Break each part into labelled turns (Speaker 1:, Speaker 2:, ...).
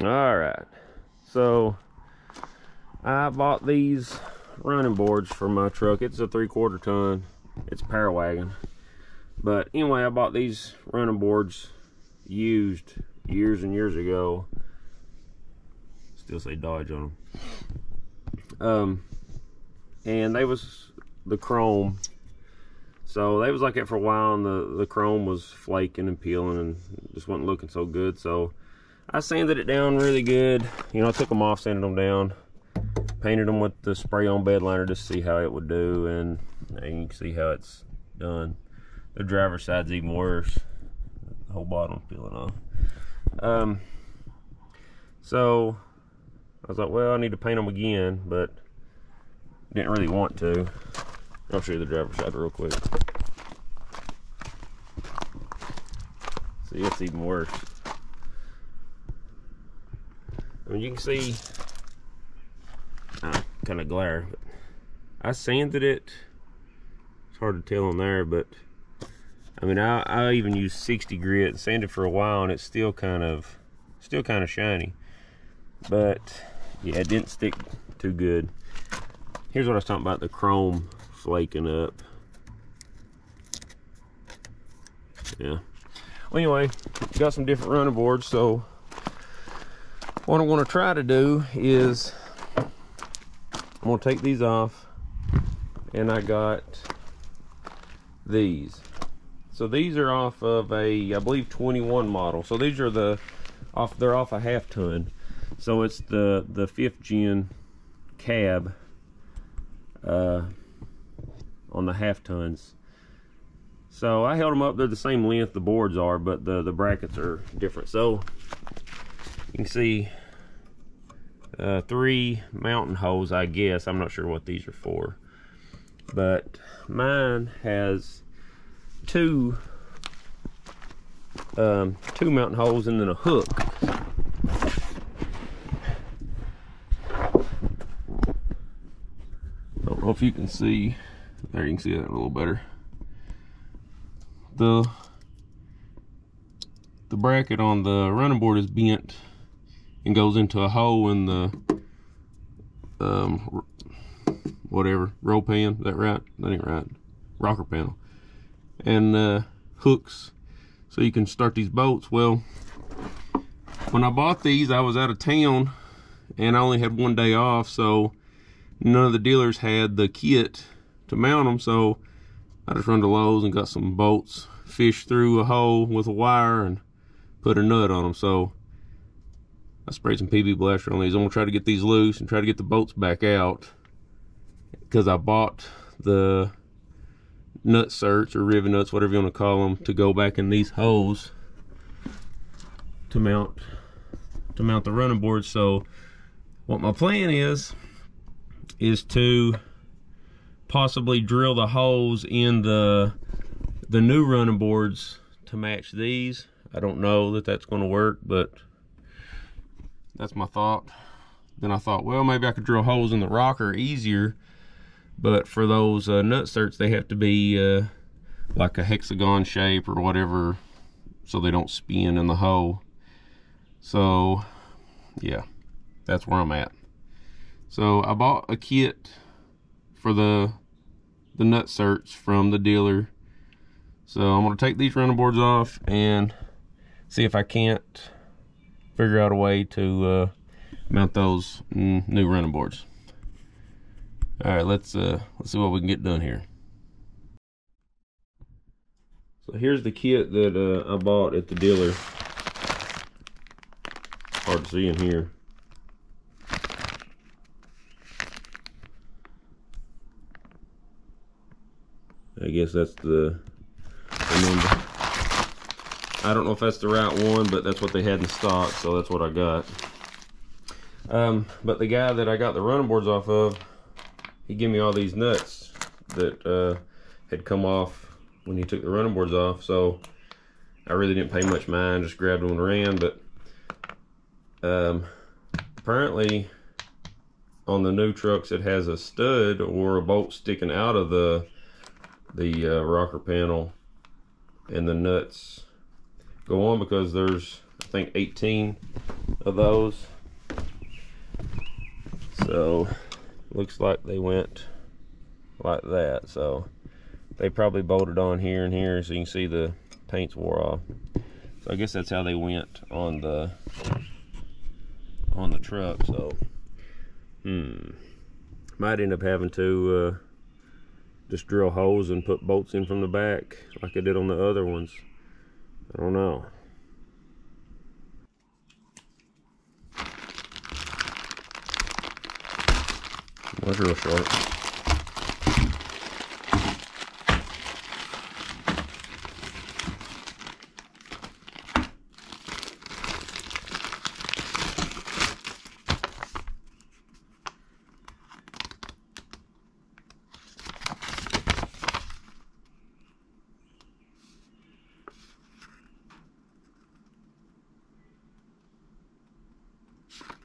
Speaker 1: All right, so I bought these running boards for my truck. It's a 3/4 ton. It's a Power Wagon. But anyway, I bought these running boards used years and years ago. Still say Dodge on them. And they was the chrome. So they was like that for a while, and the chrome was flaking and peeling and just wasn't looking so good. So I sanded it down really good. You know, I took them off, sanded them down, painted them with the spray on bed liner just to see how it would do, and you can see how it's done. The driver's side's even worse. The whole bottom's peeling off. So I was like, well, I need to paint them again, but didn't really want to. I'll show you the driver's side real quick. See, it's even worse. I mean, you can see, kind of glare, but I sanded it. It's hard to tell on there, but I mean, I even used 60 grit and sanded for a while, and it's still kind of shiny. But yeah, it didn't stick too good. Here's what I was talking about: the chrome flaking up. Yeah. Well, anyway, got some different running boards. So what I'm going to try to do is I'm going to take these off, and I got these. So these are off of a, I believe, 21 model. So these are they're off a 1/2 ton. So it's the 5th gen cab on the 1/2 tons. So I held them up. They're the same length the boards are, but the brackets are different. So you can see 3 mountain holes, I guess. I'm not sure what these are for, but mine has two mountain holes and then a hook. I don't know if you can see. There, you can see that a little better. The bracket on the running board is bent and goes into a hole in the whatever, roll pan. Is that right? That ain't right. Rocker panel. And hooks so you can start these boats. Well, when I bought these, I was out of town and I only had 1 day off, so none of the dealers had the kit to mount them. So I just run to Lowe's and got some bolts, fished through a hole with a wire, and put a nut on them. So I sprayed some PB Blaster on these. I'm gonna try to get these loose and try to get the bolts back out, because I bought the nut certs or rivet nuts, whatever you want to call them, to go back in these holes to mount the running board. So what my plan is to possibly drill the holes in the new running boards to match these. I don't know that that's going to work, but that's my thought. Then I thought, well, maybe I could drill holes in the rocker easier, but for those nut certs, they have to be like a hexagon shape or whatever, so they don't spin in the hole. So yeah, that's where I'm at. So I bought a kit for the nut certs from the dealer. So I'm going to take these running boards off and see if I can't figure out a way to mount those new running boards. All right, let's see what we can get done here. So here's the kit that I bought at the dealer. Hard to see in here. I guess that's the number. I don't know if that's the right one, but that's what they had in stock, so that's what I got. But the guy that I got the running boards off of, he gave me all these nuts that had come off when he took the running boards off, so I really didn't pay much mind, just grabbed them and ran. But apparently on the new trucks it has a stud or a bolt sticking out of the rocker panel, and the nuts go on because there's, I think, 18 of those. So looks like they went like that. So they probably bolted on here and here, so you can see the paint's wore off. So I guess that's how they went on the truck. So might end up having to just drill holes and put bolts in from the back like I did on the other ones. I don't know. That's real sharp.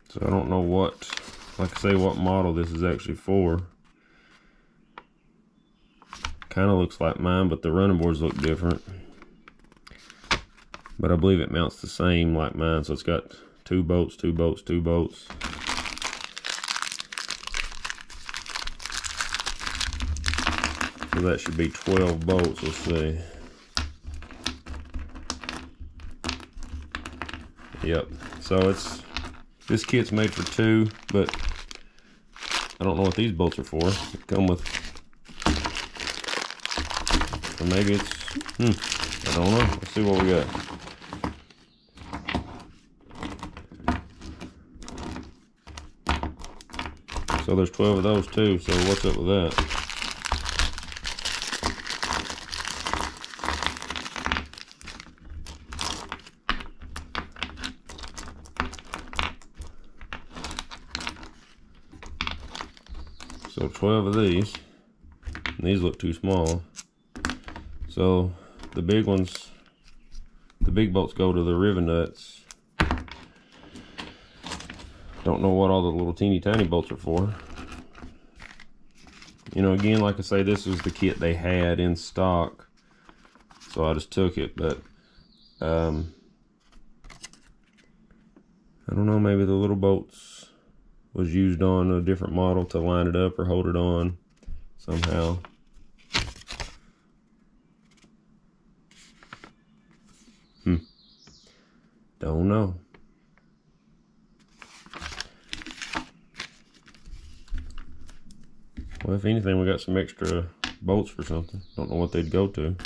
Speaker 1: So I don't know what, like I say, what model this is actually for. Kind of looks like mine, but the running boards look different. But I believe it mounts the same like mine, so it's got 2 bolts, 2 bolts, 2 bolts. So that should be 12 bolts, let's see. Yep, so this kit's made for 2, but I don't know what these bolts are for. They come with, or maybe it's, I don't know. Let's see what we got. So there's 12 of those too, so what's up with that? So 12 of these, and these look too small. So the big ones, the big bolts go to the rivet nuts. Don't know what all the little teeny tiny bolts are for. You know, again, like I say, this was the kit they had in stock, so I just took it. But I don't know, maybe the little bolts was used on a different model to line it up or hold it on somehow. Don't know. Well, if anything, we got some extra bolts for something. Don't know what they'd go to.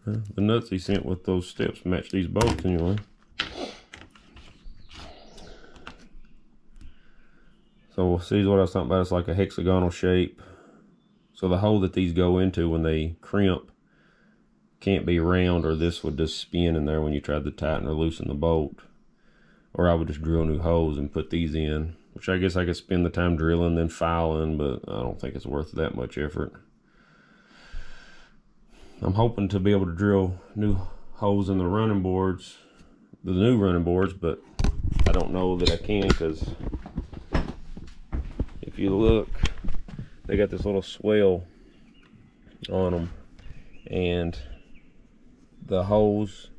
Speaker 1: The nuts he sent with those steps match these bolts anyway. So we'll see what I was talking about. It's like a hexagonal shape. So the hole that these go into when they crimp can't be round, or this would just spin in there when you tried to tighten or loosen the bolt. Or I would just drill new holes and put these in, which I guess I could spend the time drilling then filing, but I don't think it's worth that much effort. I'm hoping to be able to drill new holes in the running boards, the new running boards, but I don't know that I can, because if you look, they got this little swell on them, and the holes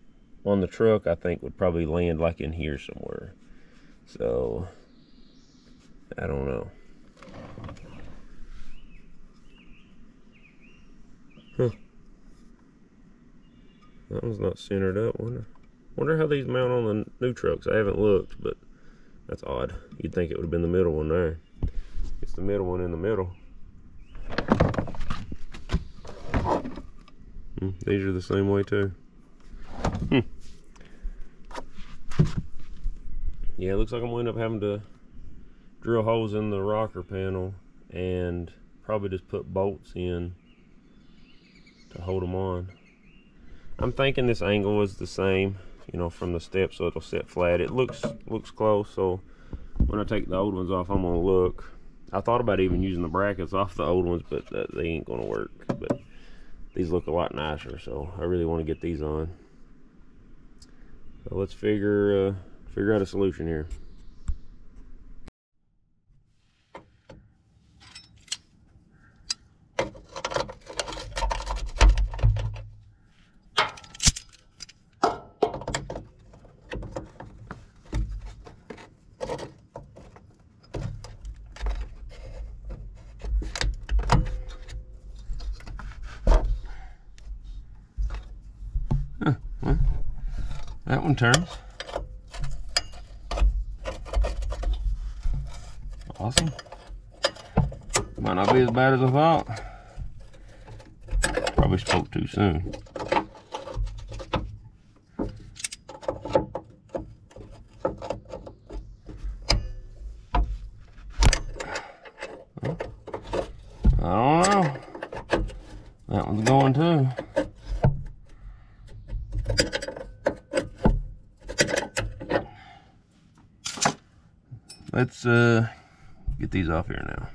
Speaker 1: on the truck I think would probably land like in here somewhere. So I don't know. That one's not centered up. Wonder how these mount on the new trucks. I haven't looked, but that's odd. You'd think it would have been the middle one there. It's the middle one in the middle. These are the same way too. Yeah, it looks like I'm going to end up having to drill holes in the rocker panel and probably just put bolts in to hold them on. I'm thinking this angle is the same, you know, from the step, so it'll sit flat. It looks close, so when I take the old ones off, I'm gonna look. I thought about even using the brackets off the old ones, but they ain't gonna work. But these look a lot nicer, so I really want to get these on. So let's figure out a solution here. Well, that one turns. Awesome. Might not be as bad as I thought. Probably spoke too soon. I don't know. That one's going too. Let's get these off here now.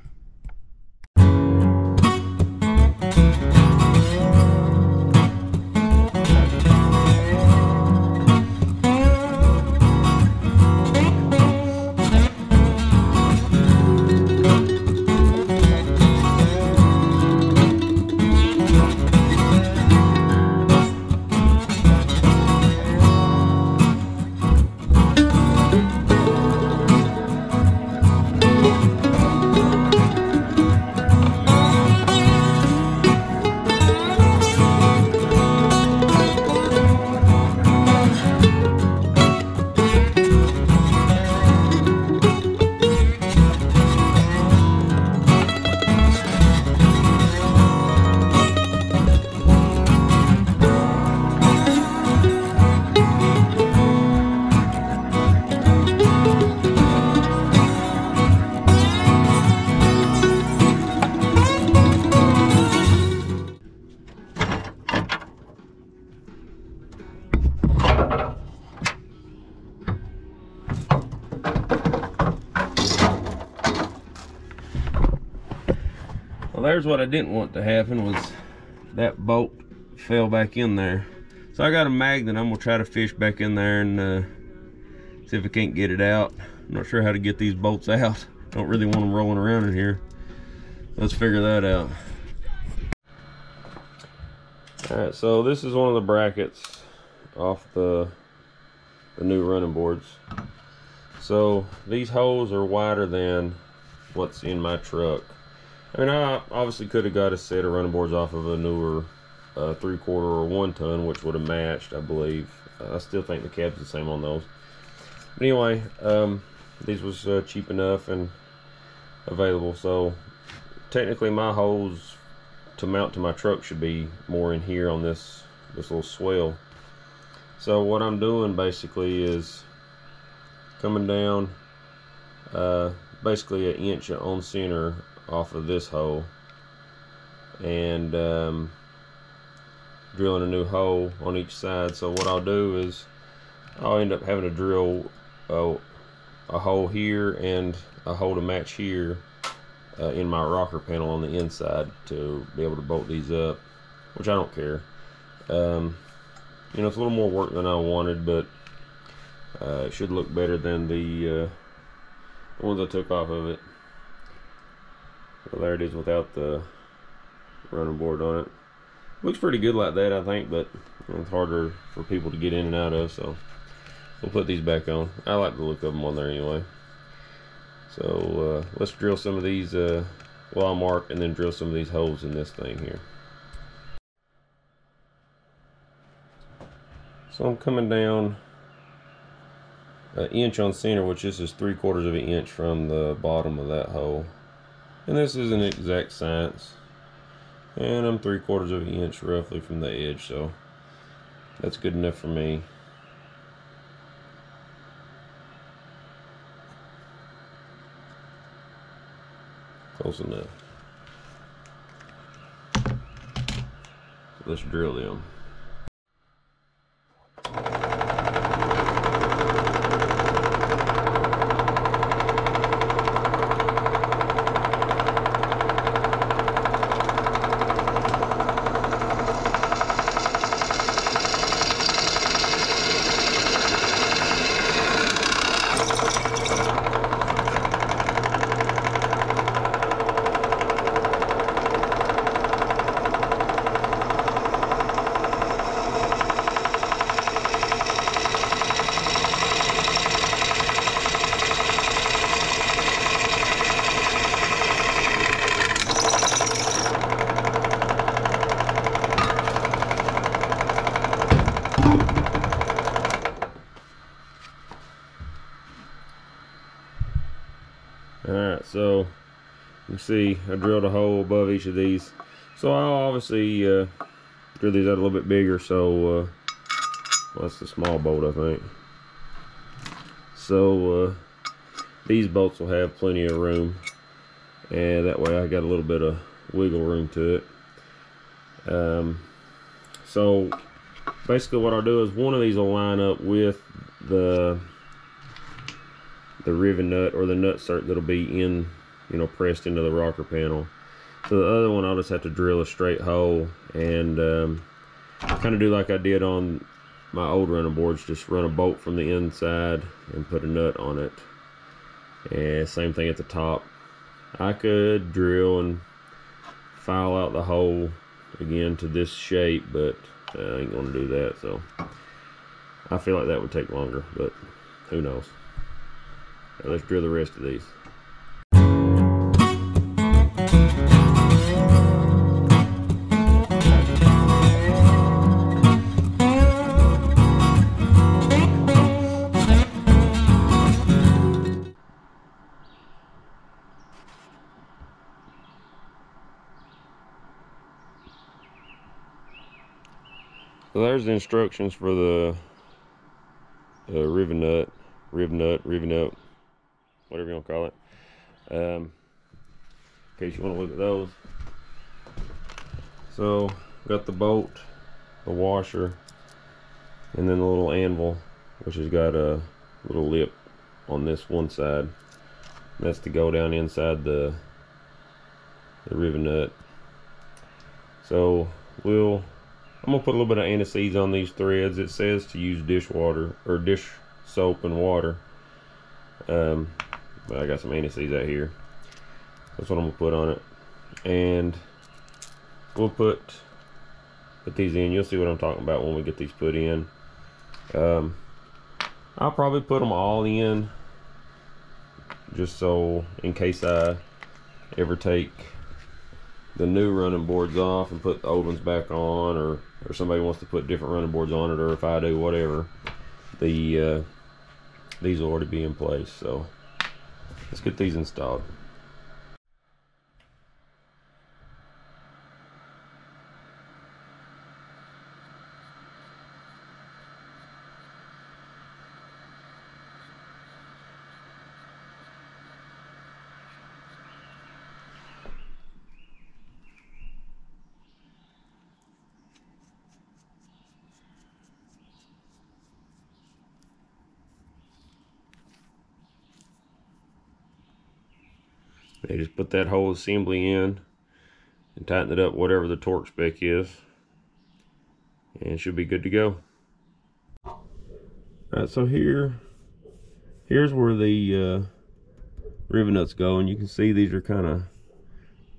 Speaker 1: There's what I didn't want to happen, was that bolt fell back in there. So I got a magnet. I'm gonna try to fish back in there and see if I can't get it out. I'm not sure how to get these bolts out. Don't really want them rolling around in here. Let's figure that out. Alright, so this is one of the brackets off the new running boards. So these holes are wider than what's in my truck. I mean, I obviously could have got a set of running boards off of a newer 3/4 or 1 ton, which would have matched, I believe. I still think the cab's the same on those. But anyway, these was cheap enough and available. So technically my holes to mount to my truck should be more in here on this little swell. So what I'm doing basically is coming down basically 1 inch on center off of this hole and drilling a new hole on each side. So what I'll do is I'll end up having to drill a hole here and a hole to match here in my rocker panel on the inside to be able to bolt these up, which I don't care. You know, it's a little more work than I wanted, but it should look better than the ones I took off of it. Well, there it is without the running board on it. Looks pretty good like that, I think, but it's harder for people to get in and out of, so we'll put these back on. I like the look of them on there anyway. So let's drill some of these, well, I'll mark and then drill some of these holes in this thing here. So I'm coming down 1 inch on center, which this is 3/4 of an inch from the bottom of that hole. And this is an exact science. And I'm 3/4 of an inch roughly from the edge, so that's good enough for me. Close enough. So let's drill them. So you can see I drilled a hole above each of these. So I'll obviously drill these out a little bit bigger. So well, that's the small bolt, I think. So these bolts will have plenty of room, and that way I got a little bit of wiggle room to it. So basically what I'll do is one of these will line up with the rivet nut or the nut cert that'll be in, you know, pressed into the rocker panel. So the other one I'll just have to drill a straight hole and kind of do like I did on my old running boards, just run a bolt from the inside and put a nut on it. And same thing at the top. I could drill and file out the hole again to this shape, but I ain't gonna do that. So I feel like that would take longer, but who knows. Now let's drill the rest of these. So there's the instructions for the rivet nut, whatever you want to call it. In case you want to look at those. So got the bolt, the washer, and then the little anvil, which has got a little lip on this one side. That's to go down inside the rivet nut. So I'm gonna put a little bit of anti-seize on these threads. It says to use dishwater or dish soap and water, but I got some anti-seize out here. That's what I'm gonna put on it, and we'll put these in. You'll see what I'm talking about when we get these put in. I'll probably put them all in, just so in case I ever take the new running boards off and put the old ones back on, or somebody wants to put different running boards on it, or if I do, whatever, these will already be in place. So let's get these installed. They just put that whole assembly in and tighten it up whatever the torque spec is, and it should be good to go. Alright, so here's where the rivet nuts go, and you can see these are kind of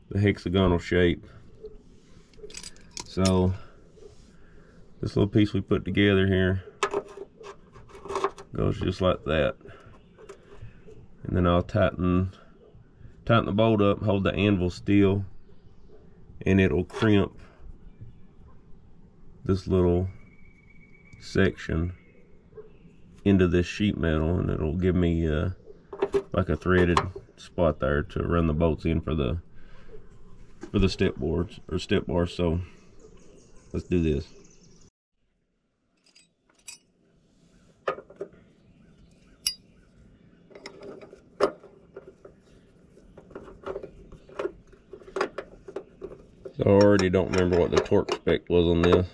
Speaker 1: the hexagonal shape. So this little piece we put together here goes just like that, and then I'll tighten the bolt up, hold the anvil still, and it'll crimp this little section into this sheet metal, and it'll give me like a threaded spot there to run the bolts in for the step boards or step bars. So let's do this. So I already don't remember what the torque spec was on this.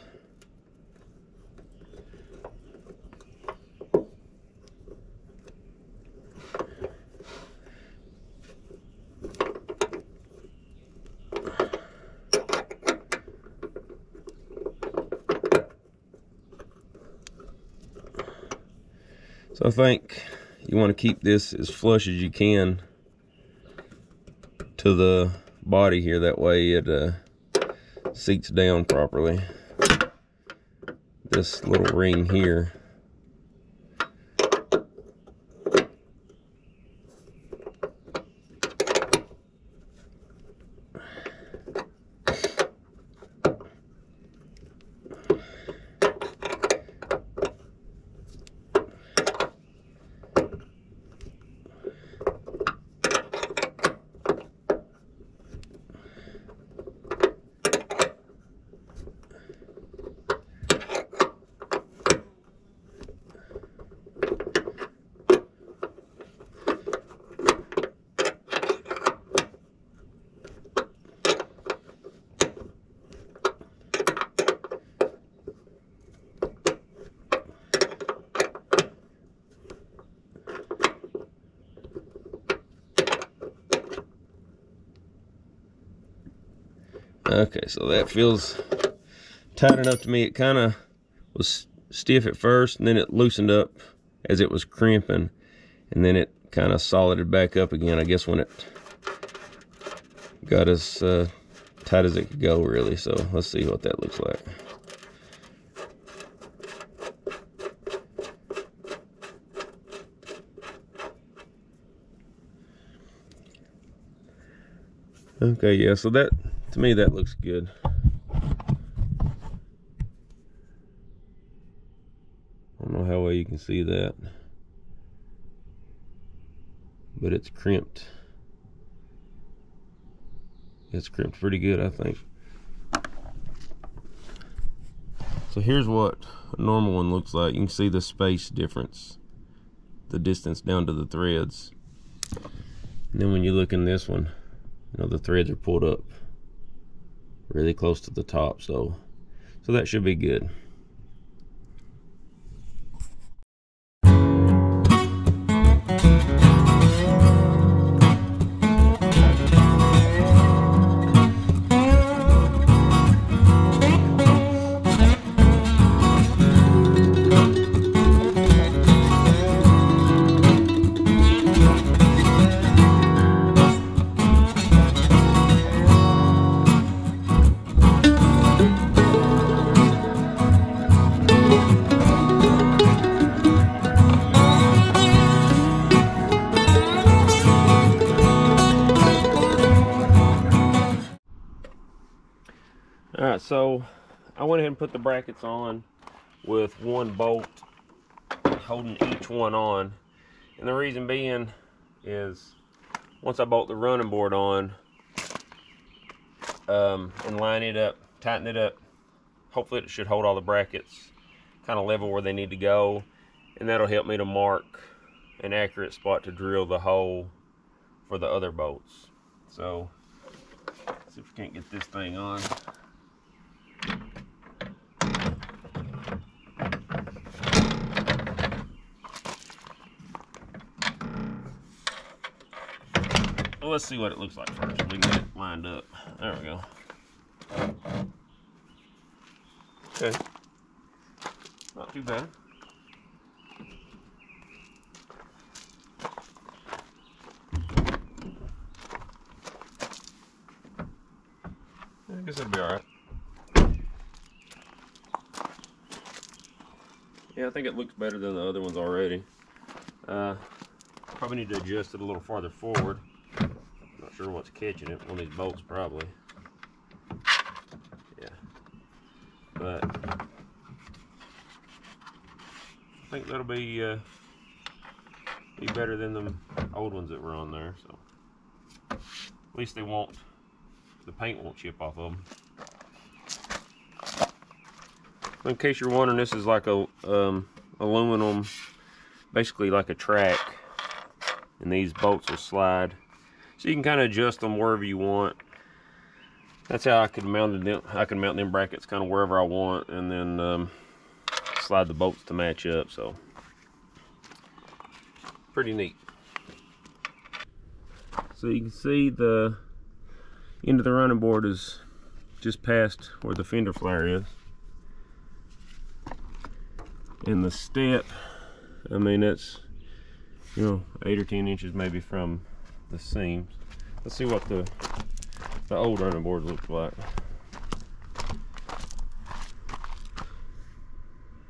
Speaker 1: So I think you want to keep this as flush as you can to the body here, that way it seats down properly. This little ring here, Okay, so that feels tight enough to me. It kind of was stiff at first, and then it loosened up as it was crimping, and then it kind of solided back up again, I guess, when it got as tight as it could go, really. So let's see what that looks like. Okay, yeah, so that, to me, that looks good. I don't know how well you can see that, but it's crimped. It's crimped pretty good, I think. So here's what a normal one looks like. You can see the space difference, the distance down to the threads. And then when you look in this one, you know, the threads are pulled up really close to the top, so that should be good. Alright, so I went ahead and put the brackets on with one bolt holding each one on. And the reason being is once I bolt the running board on and line it up, tighten it up, hopefully it should hold all the brackets kind of level where they need to go. And that'll help me to mark an accurate spot to drill the hole for the other bolts. So, let's see if we can't get this thing on. Well, let's see what it looks like first. We can get it lined up. There we go. Okay. Not too bad. I guess it'll be alright. Yeah, I think it looks better than the other ones already. Probably need to adjust it a little farther forward. Not sure what's catching it. One of these bolts, probably. Yeah. But I think that'll be better than the old ones that were on there. So at least they won't. The paint won't chip off of them. In case you're wondering, this is like a aluminum, basically like a track, and these bolts will slide, so you can kind of adjust them wherever you want. That's how I could mount them. I can mount them brackets kind of wherever I want, and then slide the bolts to match up. So pretty neat. So you can see the end of the running board is just past where the fender flare is. And the step, I mean, it's, you know, 8 or 10 inches maybe from the seams. Let's see what the old running board looks like.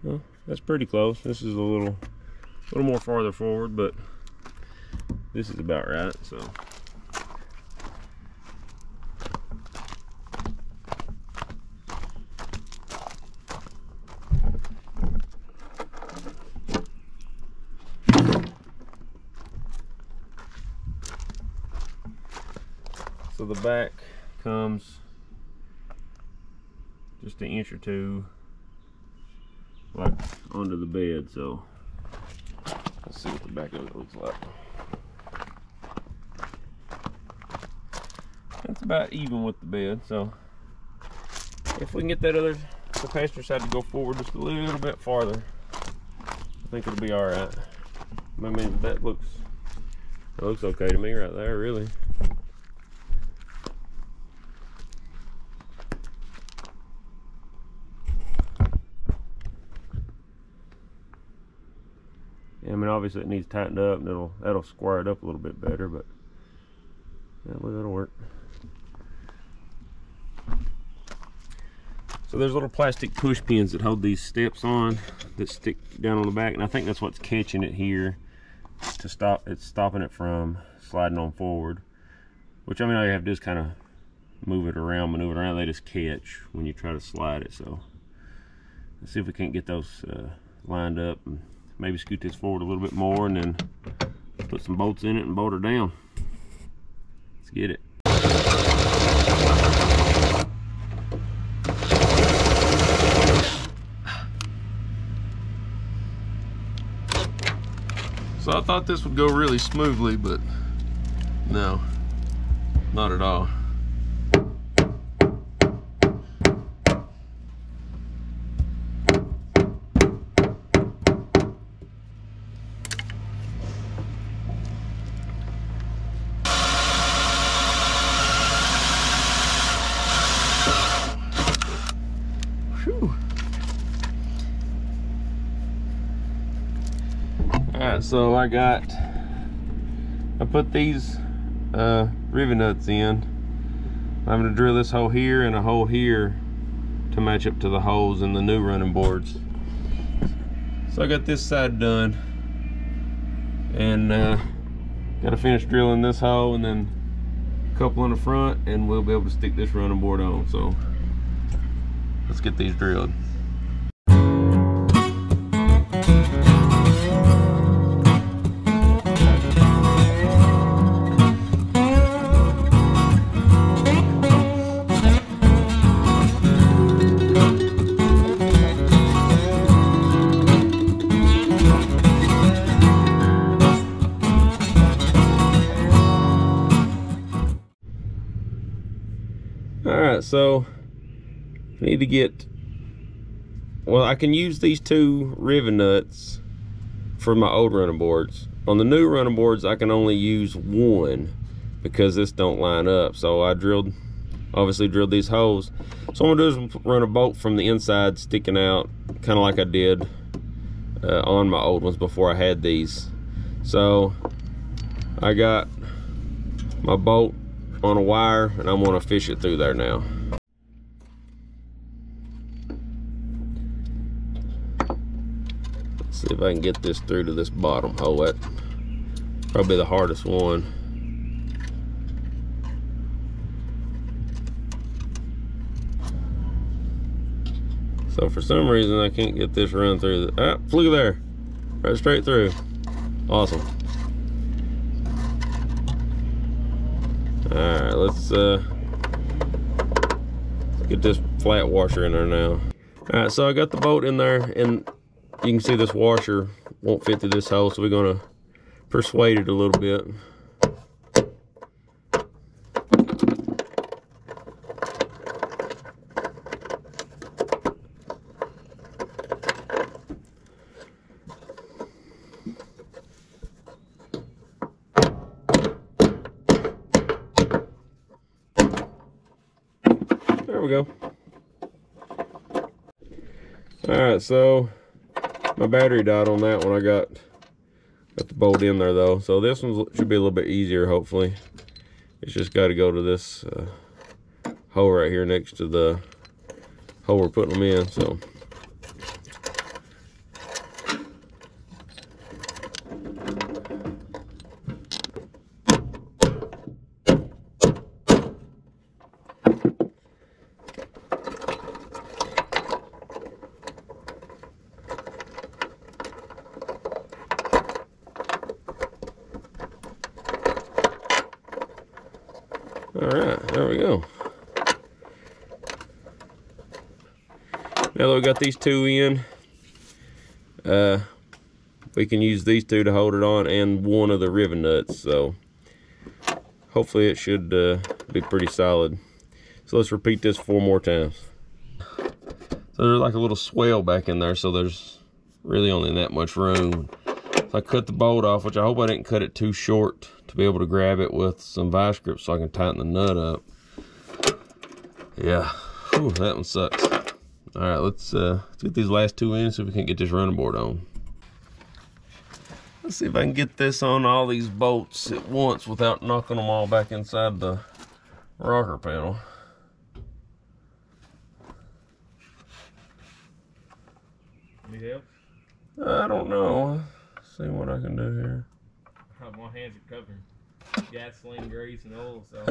Speaker 1: Well, that's pretty close. This is a little more farther forward, but this is about right. So the back comes just an inch or two like onto the bed. So let's see what the back of it looks like. That's about even with the bed. So if we can get that the passenger side to go forward just a little bit farther, I think it'll be all right. I mean, that looks okay to me right there, really. obviously it needs tightened up, and that'll square it up a little bit better, but yeah, that'll work. So there's little plastic push pins that hold these steps on that stick down on the back, and I think that's what's catching it here to stop. It's stopping it from sliding on forward, which I mean all you have to do is kind of maneuver it around. They just catch when you try to slide it. So let's see if we can't get those lined up, and maybe scoot this forward a little bit more, and then put some bolts in it and bolt her down. Let's get it. So I thought this would go really smoothly, but no, not at all. Whew. Alright, so I put these rivet nuts in. I'm going to drill this hole here and a hole here to match up to the holes in the new running boards. So I got this side done, and got to finish drilling this hole and then a couple in the front, and we'll be able to stick this running board on. So let's get these drilled. Alright, so I need to get, well, I can use these two rivet nuts for my old running boards. On the new running boards, I can only use one because this don't line up. So I obviously drilled these holes. So what I'm gonna do is run a bolt from the inside sticking out, kind of like I did on my old ones before I had these. So I got my bolt on a wire, and I'm gonna fish it through there now. Let's see if I can get this through to this bottom hole. That's probably the hardest one. So for some reason I can't get this run through the, look at there, right straight through. Awesome. Alright, let's get this flat washer in there now. Alright, so I got the bolt in there, and you can see this washer won't fit through this hole, so we're gonna persuade it a little bit. There we go. Alright, so my battery died on that one. I got the bolt in there though. So this one should be a little bit easier, hopefully. It's just got to go to this hole right here next to the hole we're putting them in. So alright, there we go. Now that we got these two in, we can use these two to hold it on and one of the rivet nuts. So hopefully it should be pretty solid. So let's repeat this 4 more times. So there's like a little swell back in there, so there's really only that much room. So I cut the bolt off, which I hope I didn't cut it too short to be able to grab it with some vice grips so I can tighten the nut up. Yeah, whew, that one sucks. All right, let's get these last 2 in so we can get this running board on. Let's see if I can get this on all these bolts at once without knocking them all back inside the rocker panel.
Speaker 2: Need help?
Speaker 1: I don't know. Let's see what I can do here.
Speaker 2: My hands are covered gasoline, grease, and oil, so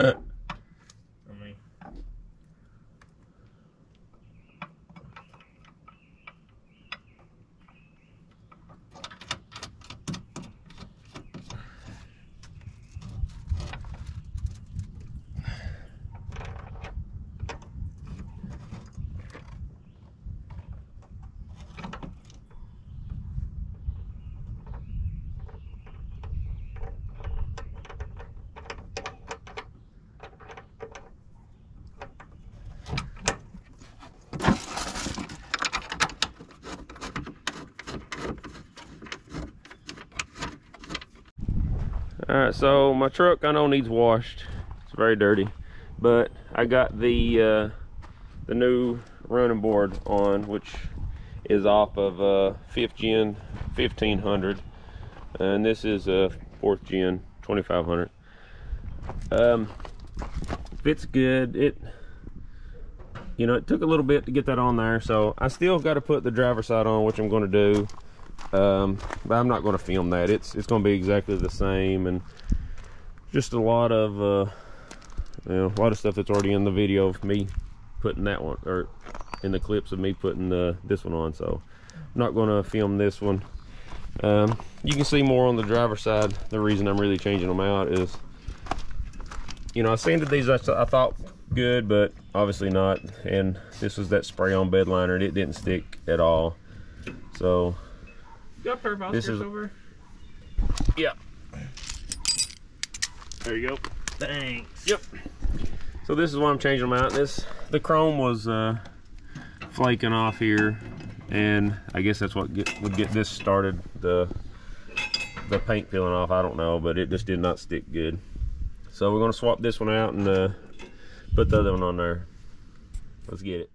Speaker 2: I mean.
Speaker 1: Alright, so my truck I know needs washed. It's very dirty. But I got the new running board on, which is off of 5th gen 1500. And this is 4th gen 2500. Fits good. It took a little bit to get that on there, so I still got to put the driver's side on, which I'm going to do. But I'm not going to film that. It's going to be exactly the same, and just a lot of stuff that's already in the video of me putting that one, or in the clips of me putting this one on. So I'm not going to film this one. You can see more on the driver's side. The reason I'm really changing them out is, I sanded these, I thought good, but obviously not. And this was that spray on bed liner, and it didn't stick at all. So
Speaker 2: you got a pair of Oscars over?
Speaker 1: Yeah. There you go.
Speaker 2: Thanks.
Speaker 1: Yep. So this is why I'm changing them out. The chrome was flaking off here, and I guess that's what would get this started. The paint peeling off. I don't know, but it just did not stick good. So we're gonna swap this one out and put the other one on there. Let's get it.